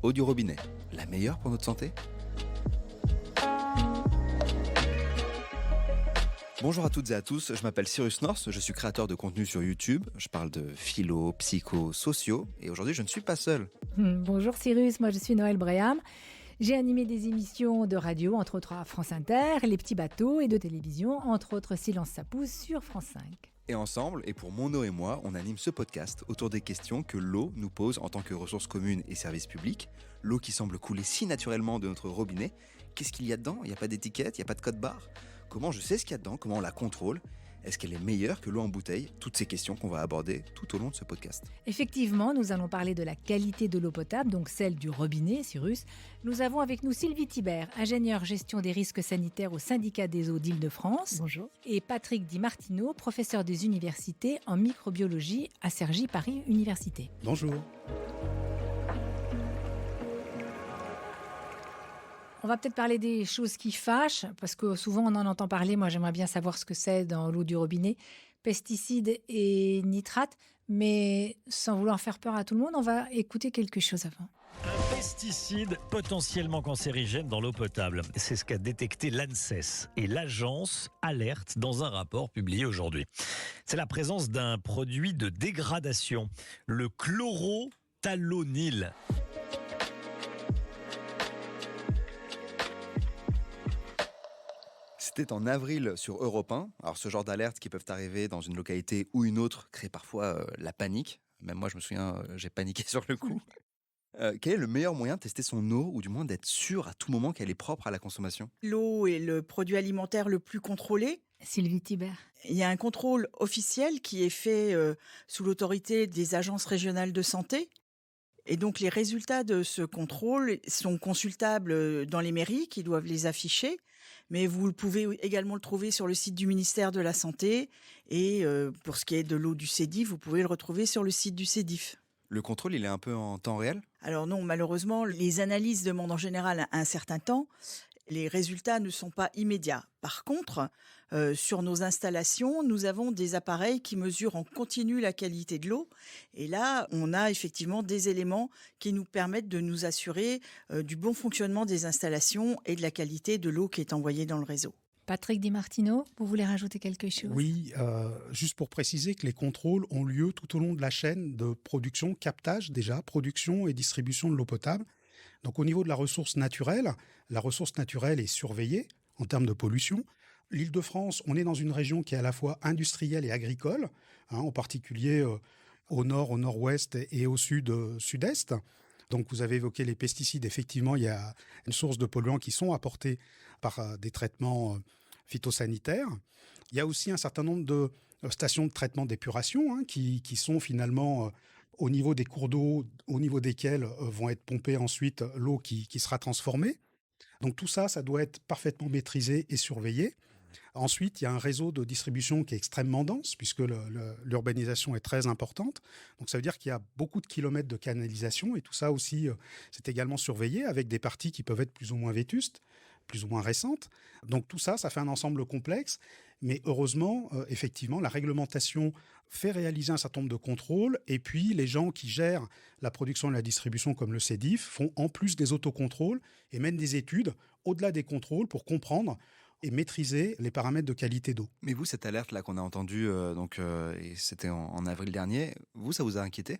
Eau du robinet, la meilleure pour notre santé ? Bonjour à toutes et à tous, je m'appelle Cyrus North, je suis créateur de contenu sur YouTube. Je parle de philo, psycho, sociaux et aujourd'hui je ne suis pas seul. Bonjour Cyrus, moi je suis Noël Bréham. J'ai animé des émissions de radio, entre autres à France Inter, Les Petits Bateaux, et de télévision, entre autres Silence ça pousse sur France 5. Et ensemble, et pour mon eau et moi, on anime ce podcast autour des questions que l'eau nous pose en tant que ressource commune et service public. L'eau qui semble couler si naturellement de notre robinet. Qu'est-ce qu'il y a dedans ? Il n'y a pas d'étiquette, il n'y a pas de code barre. Comment je sais ce qu'il y a dedans ? Comment on la contrôle ? Est-ce qu'elle est meilleure que l'eau en bouteille ? Toutes ces questions qu'on va aborder tout au long de ce podcast. Effectivement, nous allons parler de la qualité de l'eau potable, donc celle du robinet, Cyrus. Nous avons avec nous Sylvie Thibert, ingénieure gestion des risques sanitaires au syndicat des eaux d'Île-de-France. Bonjour. Et Patrick Di Martino, professeur des universités en microbiologie à Cergy Paris Université. Bonjour. On va peut-être parler des choses qui fâchent, parce que souvent on en entend parler. Moi, j'aimerais bien savoir ce que c'est dans l'eau du robinet. Pesticides et nitrates, mais sans vouloir faire peur à tout le monde, on va écouter quelque chose avant. Un pesticide potentiellement cancérigène dans l'eau potable. C'est ce qu'a détecté l'ANSES et l'agence alerte dans un rapport publié aujourd'hui. C'est la présence d'un produit de dégradation, le chlorothalonil. C'était en avril sur Europe 1. Alors ce genre d'alertes qui peuvent arriver dans une localité ou une autre crée parfois la panique. Même moi je me souviens, j'ai paniqué sur le coup. Quel est le meilleur moyen de tester son eau ou du moins d'être sûr à tout moment qu'elle est propre à la consommation ? L'eau est le produit alimentaire le plus contrôlé. Sylvie Thibert. Il y a un contrôle officiel qui est fait sous l'autorité des agences régionales de santé. Et donc les résultats de ce contrôle sont consultables dans les mairies qui doivent les afficher, mais vous pouvez également le trouver sur le site du ministère de la Santé et pour ce qui est de l'eau du Sédif, vous pouvez le retrouver sur le site du Sédif. Le contrôle, il est un peu en temps réel ? Alors non, malheureusement, les analyses demandent en général un certain temps. Les résultats ne sont pas immédiats. Par contre, sur nos installations, nous avons des appareils qui mesurent en continu la qualité de l'eau. Et là, on a effectivement des éléments qui nous permettent de nous assurer du bon fonctionnement des installations et de la qualité de l'eau qui est envoyée dans le réseau. Patrick Di Martino, vous voulez rajouter quelque chose ? Oui, juste pour préciser que les contrôles ont lieu tout au long de la chaîne de production, captage déjà, production et distribution de l'eau potable. Donc au niveau de la ressource naturelle est surveillée en termes de pollution. L'Île-de-France, on est dans une région qui est à la fois industrielle et agricole, en particulier au nord, au nord-ouest et au sud-est. Donc vous avez évoqué les pesticides. Effectivement, il y a une source de polluants qui sont apportés par des traitements phytosanitaires. Il y a aussi un certain nombre de stations de traitement d'épuration qui sont finalement au niveau des cours d'eau, au niveau desquels vont être pompées ensuite l'eau qui sera transformée. Donc tout ça, ça doit être parfaitement maîtrisé et surveillé. Ensuite, il y a un réseau de distribution qui est extrêmement dense puisque l'urbanisation est très importante. Donc ça veut dire qu'il y a beaucoup de kilomètres de canalisation et tout ça aussi, c'est également surveillé avec des parties qui peuvent être plus ou moins vétustes, plus ou moins récentes. Donc tout ça, ça fait un ensemble complexe. Mais heureusement, effectivement, la réglementation fait réaliser un certain nombre de contrôles. Et puis, les gens qui gèrent la production et la distribution, comme le Sédif, font en plus des autocontrôles et mènent des études au-delà des contrôles pour comprendre et maîtriser les paramètres de qualité d'eau. Mais vous, cette alerte-là qu'on a entendue, et c'était en avril dernier, vous, ça vous a inquiété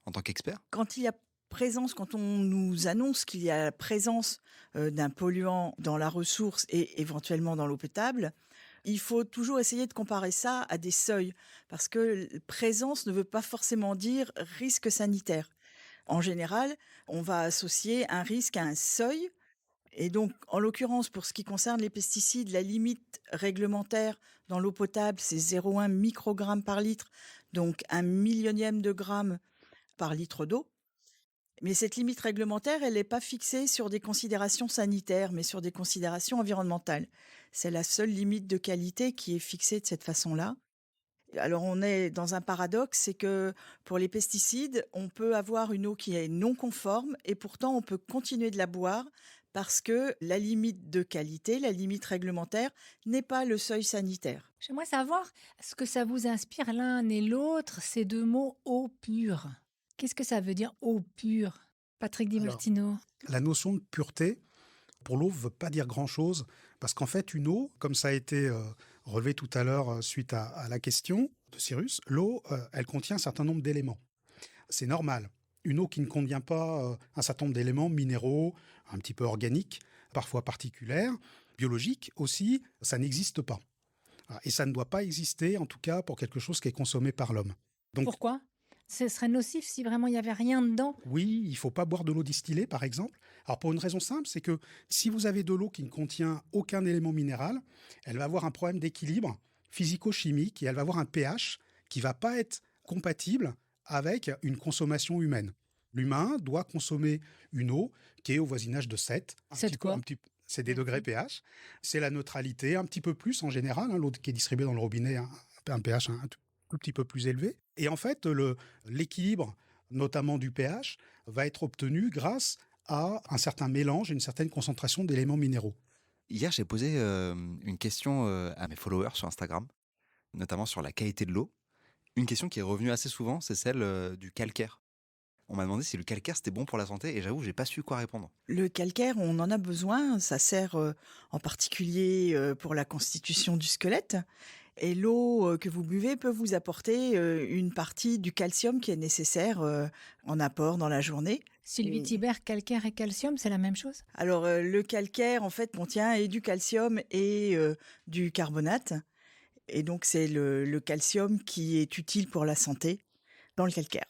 en tant qu'expert ? Quand on nous annonce qu'il y a la présence d'un polluant dans la ressource et éventuellement dans l'eau potable, il faut toujours essayer de comparer ça à des seuils, parce que présence ne veut pas forcément dire risque sanitaire. En général, on va associer un risque à un seuil. Et donc, en l'occurrence, pour ce qui concerne les pesticides, la limite réglementaire dans l'eau potable, c'est 0,1 microgramme par litre, donc 1 millionième de gramme par litre d'eau. Mais cette limite réglementaire, elle n'est pas fixée sur des considérations sanitaires, mais sur des considérations environnementales. C'est la seule limite de qualité qui est fixée de cette façon-là. Alors on est dans un paradoxe, c'est que pour les pesticides, on peut avoir une eau qui est non conforme et pourtant on peut continuer de la boire parce que la limite de qualité, la limite réglementaire n'est pas le seuil sanitaire. J'aimerais savoir ce que ça vous inspire l'un et l'autre, ces deux mots eau pure. Qu'est-ce que ça veut dire eau pure? Patrick Di Alors, Martino. la notion de pureté, pour l'eau, ne veut pas dire grand-chose, parce qu'en fait, une eau, comme ça a été relevé tout à l'heure suite à la question de Cyrus, l'eau, elle contient un certain nombre d'éléments. C'est normal. Une eau qui ne contient pas un certain nombre d'éléments minéraux, un petit peu organiques, parfois particulières, biologiques aussi, ça n'existe pas. Voilà. Et ça ne doit pas exister, en tout cas, pour quelque chose qui est consommé par l'homme. Donc, Pourquoi? Ce serait nocif si vraiment il n'y avait rien dedans. oui, il ne faut pas boire de l'eau distillée, par exemple. Alors, pour une raison simple, c'est que si vous avez de l'eau qui ne contient aucun élément minéral, elle va avoir un problème d'équilibre physico-chimique et elle va avoir un pH qui ne va pas être compatible avec une consommation humaine. L'humain doit consommer une eau qui est au voisinage de 7. Quoi? C'est des degrés pH. C'est la neutralité, un petit peu plus en général. L'eau qui est distribuée dans le robinet, un pH un tout petit peu plus élevé. Et en fait, l'équilibre, notamment du pH, va être obtenu grâce à un certain mélange, une certaine concentration d'éléments minéraux. Hier, j'ai posé une question à mes followers sur Instagram, notamment sur la qualité de l'eau. Une question qui est revenue assez souvent, c'est celle du calcaire. On m'a demandé si le calcaire c'était bon pour la santé et j'avoue, j'ai pas su quoi répondre. Le calcaire, on en a besoin, ça sert en particulier pour la constitution du squelette. Et l'eau que vous buvez peut vous apporter une partie du calcium qui est nécessaire en apport dans la journée. Sylvie Et- Thibert, calcaire et calcium, c'est la même chose? Alors le calcaire, en fait, contient et du calcium et du carbonate. Et donc c'est le calcium qui est utile pour la santé dans le calcaire.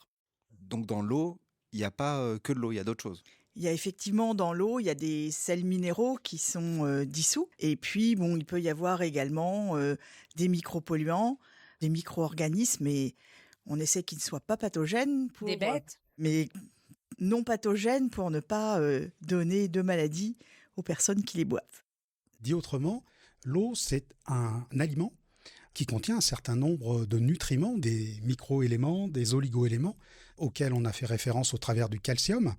Donc dans l'eau, il n'y a pas que de l'eau, il y a d'autres choses. Il y a effectivement dans l'eau, il y a des sels minéraux qui sont dissous. Et puis, bon, il peut y avoir également des micropolluants, des micro-organismes. Et on essaie qu'ils ne soient pas pathogènes, Des bêtes? mais non pathogènes pour ne pas donner de maladies aux personnes qui les boivent. Dit autrement, l'eau, c'est un aliment qui contient un certain nombre de nutriments, des micro-éléments, des oligo-éléments, auxquels on a fait référence au travers du calcium.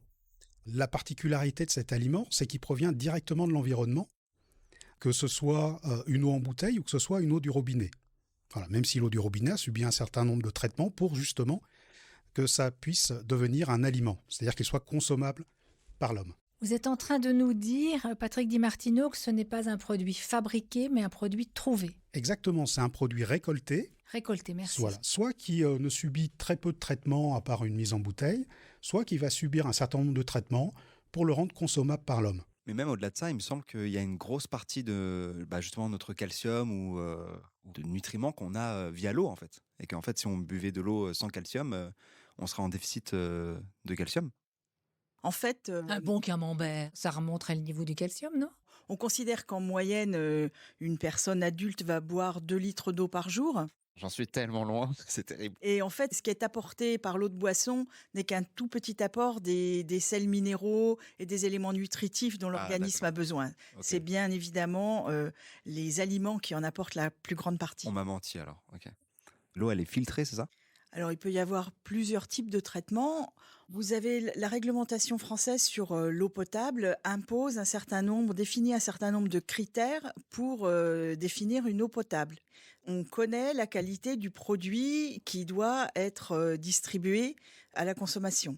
La particularité de cet aliment, c'est qu'il provient directement de l'environnement, que ce soit une eau en bouteille ou que ce soit une eau du robinet. Voilà, même si l'eau du robinet a subi un certain nombre de traitements pour justement que ça puisse devenir un aliment, c'est-à-dire qu'il soit consommable par l'homme. Vous êtes en train de nous dire, Patrick Di Martino, que ce n'est pas un produit fabriqué, mais un produit trouvé. Exactement, c'est un produit récolté, Récolté, merci. voilà, soit qui ne subit très peu de traitements à part une mise en bouteille, soit qui va subir un certain nombre de traitements pour le rendre consommable par l'homme. Mais même au-delà de ça, il me semble qu'il y a une grosse partie de justement notre calcium ou de nutriments qu'on a via l'eau en fait. Et qu'en fait, si on buvait de l'eau sans calcium, on serait en déficit de calcium. En fait, Un bon camembert, ça remonterait le niveau du calcium, non? on considère qu'en moyenne, une personne adulte va boire 2 litres d'eau par jour. J'en suis tellement loin, c'est terrible. Et en fait, ce qui est apporté par l'eau de boisson n'est qu'un tout petit apport des sels minéraux et des éléments nutritifs dont l'organisme d'accord. a besoin. Ok. C'est bien évidemment les aliments qui en apportent la plus grande partie. On m'a menti alors. Ok. L'eau, elle est filtrée, c'est ça? Alors, il peut y avoir plusieurs types de traitements. Vous avez la réglementation française sur l'eau potable impose définit un certain nombre de critères pour définir une eau potable. On connaît la qualité du produit qui doit être distribué à la consommation.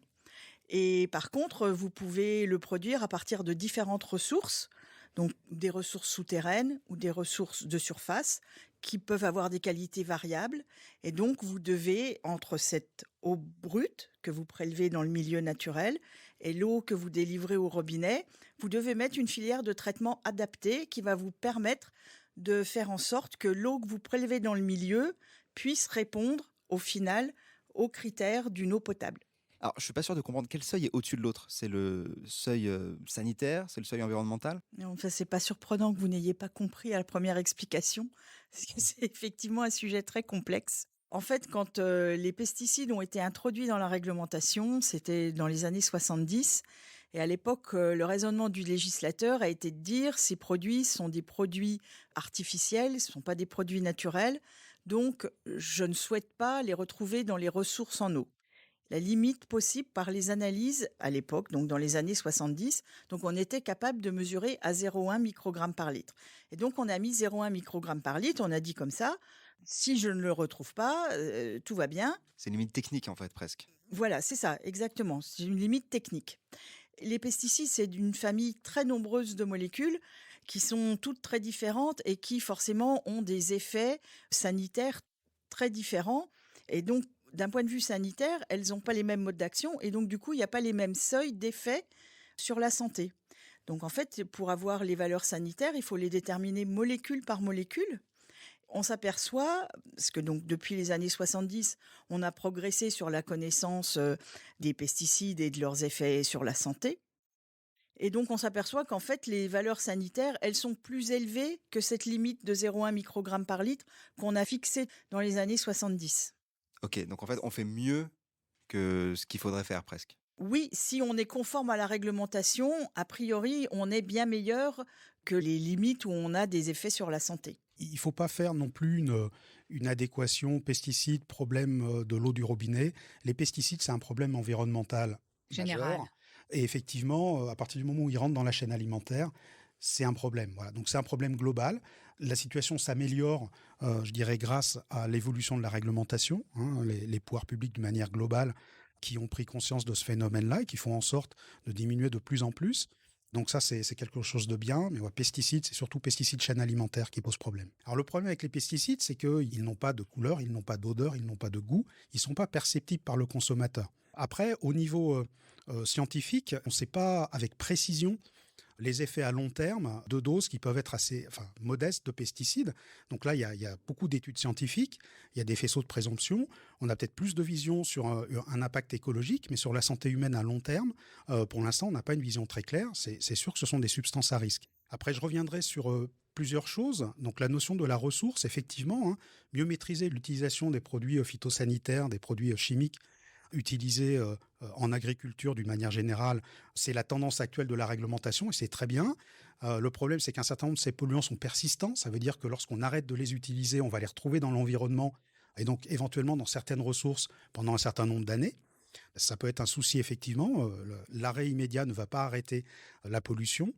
Et par contre, vous pouvez le produire à partir de différentes ressources, donc des ressources souterraines ou des ressources de surface qui peuvent avoir des qualités variables. Et donc, vous devez, entre cette eau brute que vous prélevez dans le milieu naturel et l'eau que vous délivrez au robinet, vous devez mettre une filière de traitement adaptée qui va vous permettre de faire en sorte que l'eau que vous prélevez dans le milieu puisse répondre, au final, aux critères d'une eau potable. Alors, je suis pas sûr de comprendre quel seuil est au-dessus de l'autre. C'est le seuil sanitaire, c'est le seuil environnemental? Enfin, c'est pas surprenant que vous n'ayez pas compris à la première explication, parce que c'est effectivement un sujet très complexe. En fait, quand les pesticides ont été introduits dans la réglementation, c'était dans les années 70. Et à l'époque, le raisonnement du législateur a été de dire ces produits sont des produits artificiels, ce ne sont pas des produits naturels. Donc, je ne souhaite pas les retrouver dans les ressources en eau. la limite possible par les analyses à l'époque, donc dans les années 70. Donc on était capable de mesurer à 0,1 microgramme par litre. Et donc on a mis 0,1 microgramme par litre, on a dit comme ça, si je ne le retrouve pas, tout va bien. C'est une limite technique en fait presque. Voilà, c'est ça, exactement. C'est une limite technique. Les pesticides, c'est d'une famille très nombreuse de molécules qui sont toutes très différentes et qui forcément ont des effets sanitaires très différents. Et donc, d'un point de vue sanitaire, elles n'ont pas les mêmes modes d'action et donc du coup, il n'y a pas les mêmes seuils d'effet sur la santé. Donc en fait, pour avoir les valeurs sanitaires, il faut les déterminer molécule par molécule. On s'aperçoit, parce que donc depuis les années 70, on a progressé sur la connaissance des pesticides et de leurs effets sur la santé. Et donc on s'aperçoit qu'en fait, les valeurs sanitaires, elles sont plus élevées que cette limite de 0,1 microgramme par litre qu'on a fixée dans les années 70. Ok, donc en fait, on fait mieux que ce qu'il faudrait faire presque. Oui, si on est conforme à la réglementation, a priori, on est bien meilleur que les limites où on a des effets sur la santé. Il ne faut pas faire non plus une adéquation pesticides, problème de l'eau du robinet. Les pesticides, c'est un problème environnemental Général. majeur. Et effectivement, à partir du moment où ils rentrent dans la chaîne alimentaire, c'est un problème. Voilà. Donc c'est un problème global. La situation s'améliore, je dirais, grâce à l'évolution de la réglementation. Les pouvoirs publics, de manière globale, qui ont pris conscience de ce phénomène-là et qui font en sorte de diminuer de plus en plus. Donc ça, c'est quelque chose de bien. Mais pesticides, c'est surtout pesticides chaîne alimentaire qui pose problème. Alors le problème avec les pesticides, c'est qu'ils n'ont pas de couleur, ils n'ont pas d'odeur, ils n'ont pas de goût. Ils ne sont pas perceptibles par le consommateur. Après, au niveau scientifique, on ne sait pas avec précision les effets à long terme de doses qui peuvent être assez modestes de pesticides. Donc là, il y a beaucoup d'études scientifiques, il y a des faisceaux de présomption. On a peut-être plus de vision sur un impact écologique, mais sur la santé humaine à long terme, pour l'instant, on n'a pas une vision très claire. C'est sûr que ce sont des substances à risque. Après, je reviendrai sur plusieurs choses. Donc la notion de la ressource, effectivement, mieux maîtriser l'utilisation des produits phytosanitaires, des produits chimiques, utilisés en agriculture d'une manière générale, c'est la tendance actuelle de la réglementation et c'est très bien. Le problème, c'est qu'un certain nombre de ces polluants sont persistants. Ça veut dire que lorsqu'on arrête de les utiliser, on va les retrouver dans l'environnement et donc éventuellement dans certaines ressources pendant un certain nombre d'années. Ça peut être un souci, effectivement. L'arrêt immédiat ne va pas arrêter la pollution.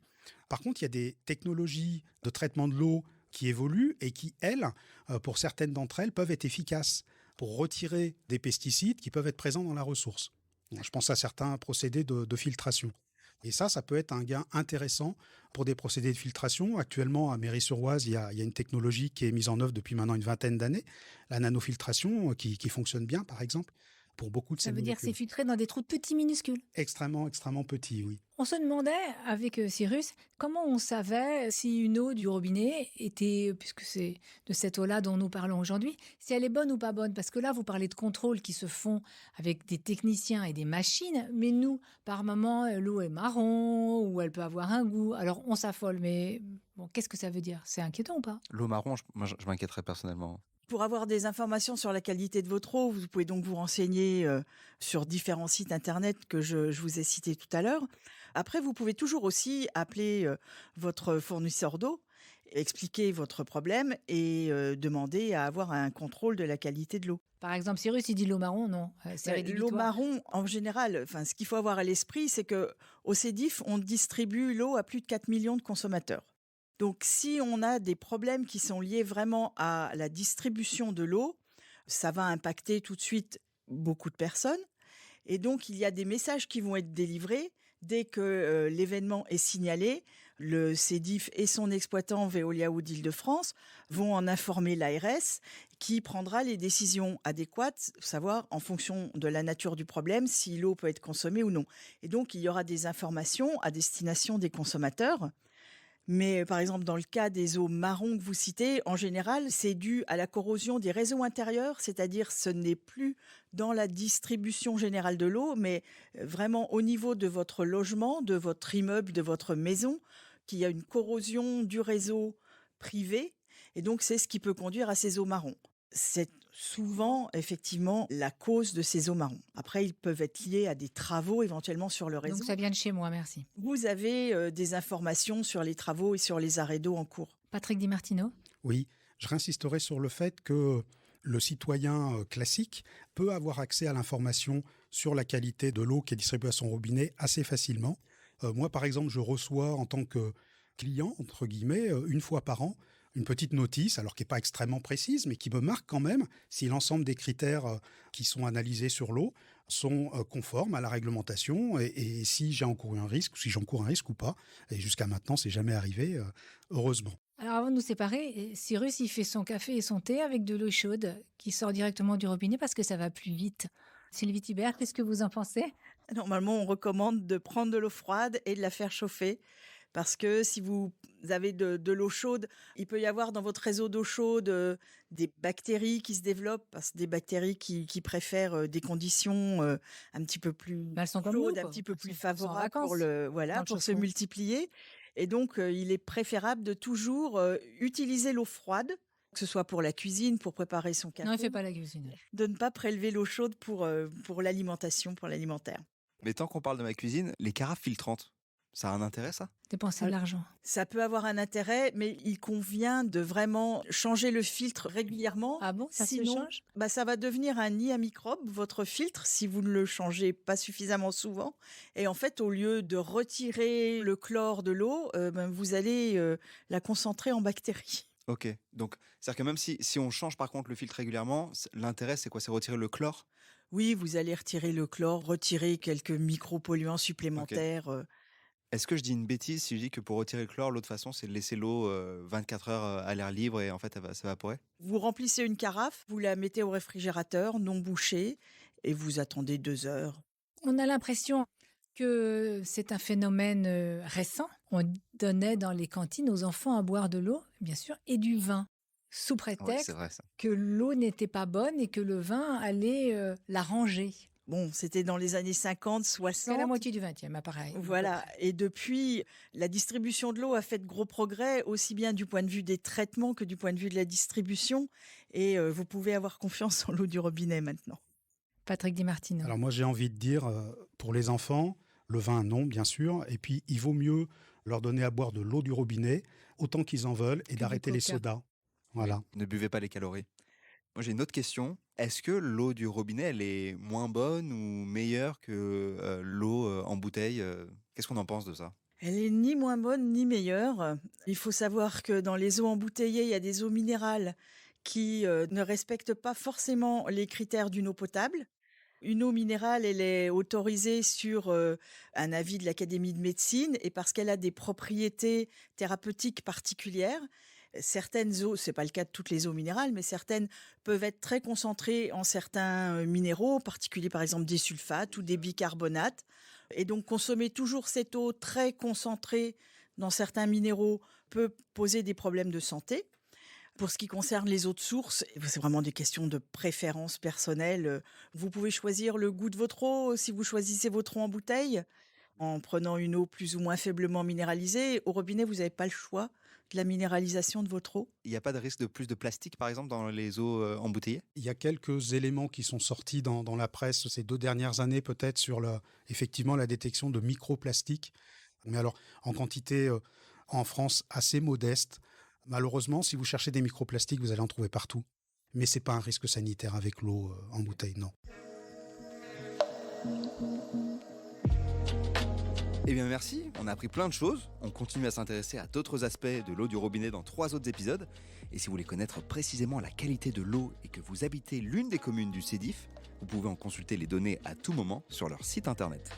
Par contre, il y a des technologies de traitement de l'eau qui évoluent et qui, elles, pour certaines d'entre elles, peuvent être efficaces pour retirer des pesticides qui peuvent être présents dans la ressource. Je pense à certains procédés de filtration. Et ça peut être un gain intéressant pour des procédés de filtration. Actuellement, à Méry-sur-Oise, il y a une technologie qui est mise en œuvre depuis maintenant une vingtaine d'années, la nanofiltration, qui fonctionne bien, par exemple, pour beaucoup de ces molécules. Ça veut dire que c'est filtré dans des trous petits minuscules. Extrêmement, extrêmement petits, oui. On se demandait, avec Cyrus, comment on savait si une eau du robinet était, puisque c'est de cette eau-là dont nous parlons aujourd'hui, si elle est bonne ou pas bonne. Parce que là, vous parlez de contrôles qui se font avec des techniciens et des machines, mais nous, par moment, l'eau est marron ou elle peut avoir un goût. Alors, on s'affole, mais bon, qu'est-ce que ça veut dire? C'est inquiétant ou pas? L'eau marron, je m'inquiéterais personnellement. Pour avoir des informations sur la qualité de votre eau, vous pouvez donc vous renseigner sur différents sites internet que je vous ai cités tout à l'heure. Après, vous pouvez toujours aussi appeler votre fournisseur d'eau, expliquer votre problème et demander à avoir un contrôle de la qualité de l'eau. Par exemple, Cyrus, il dit l'eau marron, non, c'est rédhibitoire. L'eau marron, en général, ce qu'il faut avoir à l'esprit, c'est qu'au CEDIF, on distribue l'eau à plus de 4 millions de consommateurs. Donc, si on a des problèmes qui sont liés vraiment à la distribution de l'eau, ça va impacter tout de suite beaucoup de personnes. Et donc, il y a des messages qui vont être délivrés dès que l'événement est signalé. Le CEDIF et son exploitant Veolia ou d'Île-de-France vont en informer l'ARS qui prendra les décisions adéquates, savoir en fonction de la nature du problème si l'eau peut être consommée ou non. Et donc, il y aura des informations à destination des consommateurs. Mais par exemple, dans le cas des eaux marron que vous citez, en général, c'est dû à la corrosion des réseaux intérieurs, c'est-à-dire ce n'est plus dans la distribution générale de l'eau, mais vraiment au niveau de votre logement, de votre immeuble, de votre maison, qu'il y a une corrosion du réseau privé. Et donc, c'est ce qui peut conduire à ces eaux marron. C'est souvent, effectivement, la cause de ces eaux marron. Après, ils peuvent être liés à des travaux éventuellement sur le réseau. Donc, ça vient de chez moi, merci. Vous avez des informations sur les travaux et sur les arrêts d'eau en cours. Patrick Di Martino. Oui, je réinsisterai sur le fait que Le citoyen classique peut avoir accès à l'information sur la qualité de l'eau qui est distribuée à son robinet assez facilement. Moi, par exemple, je reçois en tant que client, entre guillemets, une fois par an, une petite notice, alors qui n'est pas extrêmement précise, mais qui me marque quand même si l'ensemble des critères qui sont analysés sur l'eau sont conformes à la réglementation et si j'ai encouru un risque, si j'encours un risque ou pas. Et jusqu'à maintenant, c'est jamais arrivé, heureusement. Alors avant de nous séparer, Cyrus, il fait son café et son thé avec de l'eau chaude qui sort directement du robinet parce que ça va plus vite. Sylvie Thibert, qu'est-ce que vous en pensez? Normalement, on recommande de prendre de l'eau froide et de la faire chauffer. Parce que si vous avez de l'eau chaude, il peut y avoir dans votre réseau d'eau chaude des bactéries qui se développent, parce que des bactéries qui préfèrent des conditions un petit peu plus Elles sont comme nous, chaudes, un quoi. petit peu Elles plus sont en favorables vacances, pour dans le pour se chauffe-eau. multiplier. Et donc, il est préférable de toujours utiliser l'eau froide, que ce soit pour la cuisine, pour préparer son café, Non, il fait pas la cuisine. de ne pas prélever l'eau chaude pour l'alimentation, pour l'alimentaire. Mais tant qu'on parle de ma cuisine, les carafes filtrantes, ça a un intérêt ça? Dépenser de l'argent. Ça peut avoir un intérêt, mais il convient de vraiment changer le filtre régulièrement. Ah bon, ça se Sinon, change? ça va devenir un nid à microbes, votre filtre, si vous ne le changez pas suffisamment souvent. Et en fait, au lieu de retirer le chlore de l'eau, vous allez la concentrer en bactéries. Ok, donc c'est-à-dire que même si on change par contre le filtre régulièrement, l'intérêt c'est quoi? C'est retirer le chlore? Oui, vous allez retirer le chlore, retirer quelques micropolluants supplémentaires. Est-ce que je dis une bêtise si je dis que pour retirer le chlore, l'autre façon c'est de laisser l'eau 24 heures à l'air libre et en fait elle va s'évaporer? Vous remplissez une carafe, vous la mettez au réfrigérateur, non bouchée, et vous attendez 2 heures. On a l'impression que c'est un phénomène récent. On donnait dans les cantines aux enfants à boire de l'eau, bien sûr, et du vin, sous Ouais, prétexte c'est vrai ça. que l'eau n'était pas bonne et que le vin allait l'arranger. Bon, c'était dans les années 50, C'est la 60. moitié du 20e, appareil. Voilà. Et depuis, la distribution de l'eau a fait de gros progrès, aussi bien du point de vue des traitements que du point de vue de la distribution. Et vous pouvez avoir confiance en l'eau du robinet maintenant. Patrick Di Martino. Alors moi, j'ai envie de dire, pour les enfants, le vin, non, bien sûr. Et puis, il vaut mieux leur donner à boire de l'eau du robinet, autant qu'ils en veulent, et du d'arrêter les Coca. sodas. Voilà. Ne buvez pas les calories. Moi j'ai une autre question. Est-ce que l'eau du robinet elle est moins bonne ou meilleure que l'eau en bouteille? Qu'est-ce qu'on en pense de ça? Elle est ni moins bonne ni meilleure. Il faut savoir que dans les eaux embouteillées, il y a des eaux minérales qui ne respectent pas forcément les critères d'une eau potable. Une eau minérale, elle est autorisée sur un avis de l'Académie de médecine et parce qu'elle a des propriétés thérapeutiques particulières. Certaines eaux, c'est pas le cas de toutes les eaux minérales, mais certaines peuvent être très concentrées en certains minéraux, en particulier par exemple des sulfates ou des bicarbonates. Et donc consommer toujours cette eau très concentrée dans certains minéraux peut poser des problèmes de santé. Pour ce qui concerne les eaux de source, c'est vraiment des questions de préférence personnelle. Vous pouvez choisir le goût de votre eau si vous choisissez votre eau en bouteille, en prenant une eau plus ou moins faiblement minéralisée. Au robinet, vous n'avez pas le choix de la minéralisation de votre eau. Il n'y a pas de risque de plus de plastique par exemple dans les eaux embouteillées? Il y a quelques éléments qui sont sortis dans la presse ces 2 dernières années, peut-être, sur effectivement la détection de microplastiques. Mais alors, en quantité en France assez modeste. Malheureusement, si vous cherchez des microplastiques, vous allez en trouver partout. Mais ce n'est pas un risque sanitaire avec l'eau en bouteille, non. Eh bien merci, on a appris plein de choses. On continue à s'intéresser à d'autres aspects de l'eau du robinet dans 3 autres épisodes. Et si vous voulez connaître précisément la qualité de l'eau et que vous habitez l'une des communes du Sédif, vous pouvez en consulter les données à tout moment sur leur site internet.